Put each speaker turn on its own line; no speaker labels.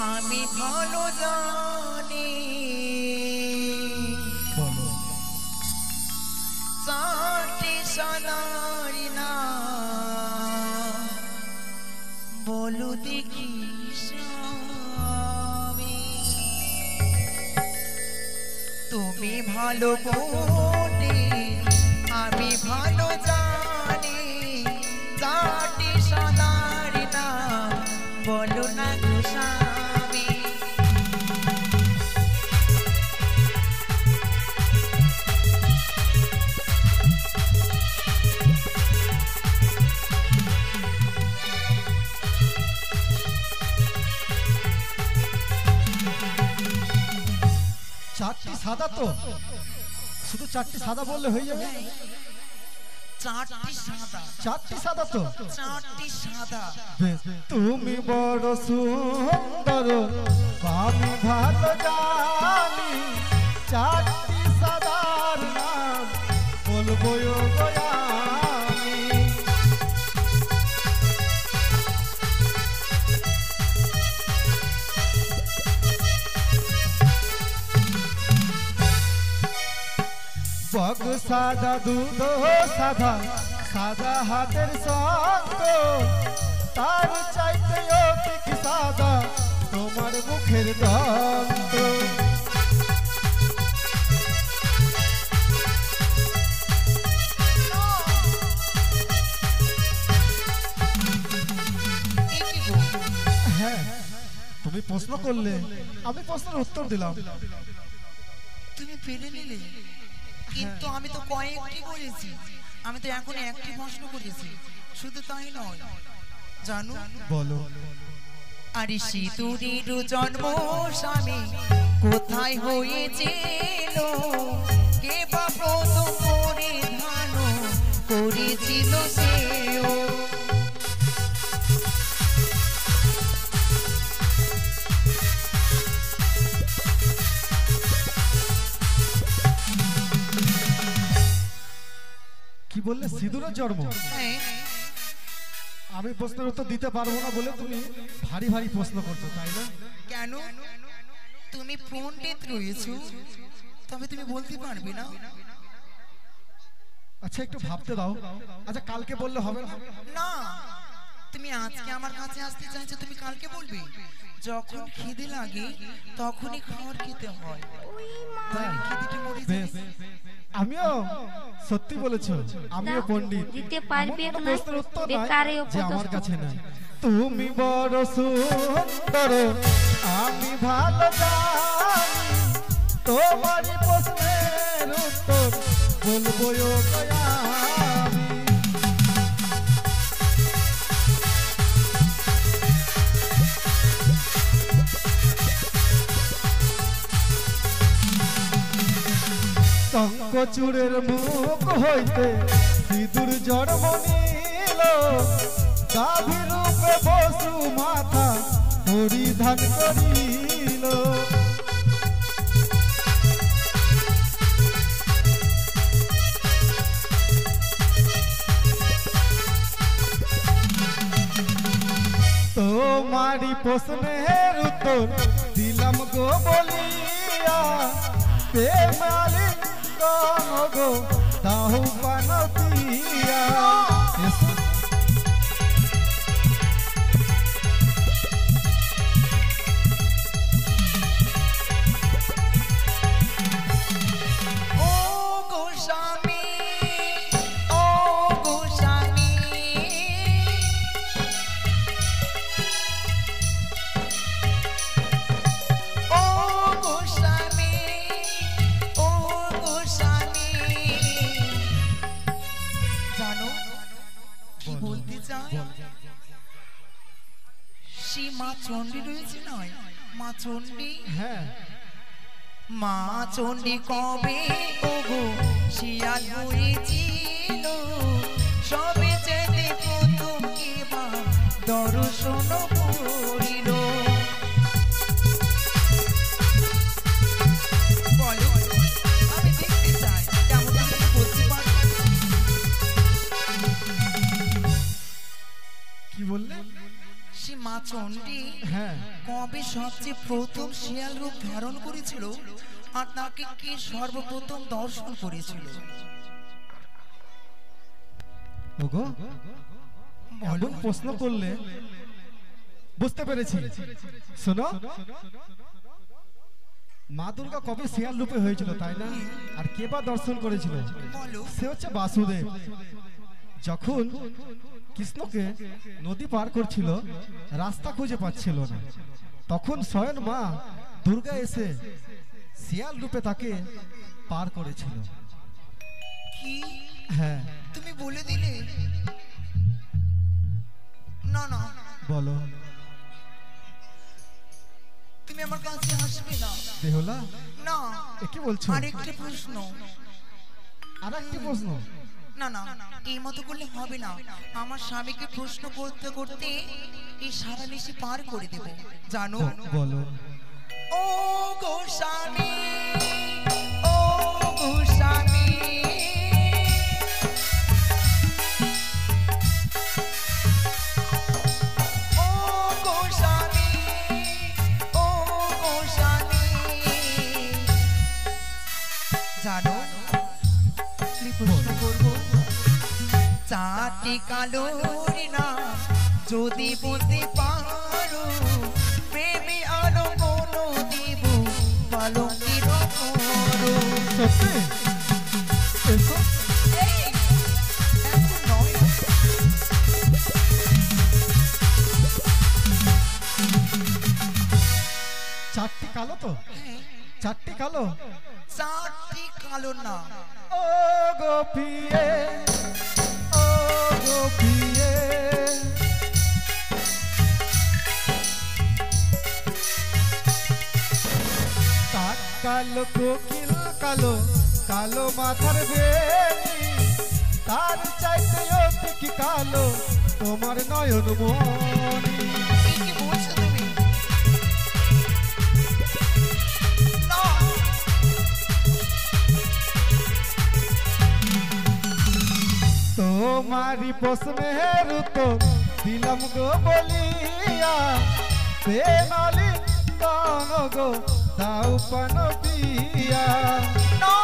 আমি ভালো জানি চারটি সালারি না বলো দেখি স্বামী তুমি ভালো বলে আমি ভালো জানি চারটি সালারি না বলো না গো স্বামী
চারটি সাদা তো শুধু চারটি সাদা বললে হয়ে যাবে
চারটি সাদা
তো
চারটি সাদা
তুমি বড় সুন্দর আমি ভালো জানি চারটি সাদার নাম বলবো আমি বগ সাদা দুধ সাদা সাদা হাতের সঙ্গ তার চাইতে অধিক সাদা তোমার মুখের দন্ত হ্যাঁ তুমি প্রশ্ন করলে আমি প্রশ্নের উত্তর দিলাম
তুমি পেলে নিলে কিন্তু আমি তো কয়েকটি বলেছি আমি তো এখন একটি প্রশ্ন করেছি শুধু তাই নয় জানো
বলো
আরে সিঁদুরের জন্ম স্বামী কোথায় হয়েছিল কে বা প্রথম পরিধান করেছিল সেও
কি বললে সিঁদুরের জন্ম আমি প্রশ্নের উত্তর দিতে পারবো না বলে তুমি ভারী ভারী প্রশ্ন করছো তাই না
কেন তুমি পণ্ডিত রয়েছো তবে তুমি বলতে পারবে না
আচ্ছা একটু ভাবতে দাও আচ্ছা কালকে বললে হবে
না তুমি আজকে আমার কাছে আসতে চাইছো তুমি কালকে বলবে যখন খিদে লাগে তখনই খাবার খেতে হয় খিদেটা মরে যাবে
আমিও সত্যি বলেছো আমিও পণ্ডিত
দিতে পারবে না
প্রশ্নের উত্তর
বেকারে
যে আমার কাছে নাই তুমি বড় সুন্দর আমি ভালো জানি তোমার প্রশ্নের উত্তর বলবো আমি কচুরের মুখ হইতে সিঁদুর জন্ম নিল গাভী রূপে বসু মাথা পরিধান করিল তোমারি প্রশ্নের উত্তর দিলাম গো বলিয়া প্রেমালি গো তাহু পানতিয়া
মা চণ্ডী রয়েছে নয় মা চণ্ডী
হ্যাঁ
মা চণ্ডী কবে ওগো শিয়াল হয়েছিল সবে যেতে প্রথম কেবা দর্শন করিল বলো আমি দেখতে চাই কেমন বলতে পারো
কি বললে
সে মা চণ্ডী
হ্যাঁ
কবে সবচেয়ে প্রথম শিয়াল রূপ ধারণ করেছিল আর তাকে কে সর্বপ্রথম দর্শন করেছিল?
ওগো এমন প্রশ্ন করলে বুঝতে পেরেছি। শোনো, মা দুর্গা কবে শিয়াল রূপে হয়েছিল তাই না? আর কে বা দর্শন করেছিল? সে হচ্ছে বাসুদেব। যখন কৃষ্ণকে নদী পার করছিল, রাস্তা খুঁজে পাচ্ছিল না, তখন স্বয়ং মা দুর্গা এসে শিয়াল রূপে তাকে পার করেছিল।
কি?
হ্যাঁ
তুমি বলে দিলে? না না,
বলো।
তুমি আমার কাছে আসবে না
বেহুলা।
না,
কি বলছো?
আরেকটা প্রশ্ন।
আর একটা প্রশ্ন?
না না, এই মতো করলে হবে না। আমার স্বামীকে প্রশ্ন করতে করতে এই সারা নিশি পার করে দেব, জানো?
বলো।
ও গো স্বামী, ও গো স্বামী, ও গো স্বামী, ও গো স্বামী, জানো প্রশ্ন করবো, চারটি কালোর না যদি বলতে পারো, প্রেমে আলো কোনো দিব পালঙ্কির করো।
সত্যি? এসো।
এই, এখন নয়।
চারটি কালো তো? চারটি কালো?
চারটি কালো না।
ও গোপিয়ে, ও গোপিয়ে, কাক কালো, কোকিল কালো, কালো মাথার বেনি, তার চাইতে অধিক কালো তোমার নয়ন মনি।
কি বলছো তুমি? না,
তোমারি প্রশ্নের উত্তর দিলাম গো বলিয়া, প্রেমালি গান গো দাও পান পিয়া।
না,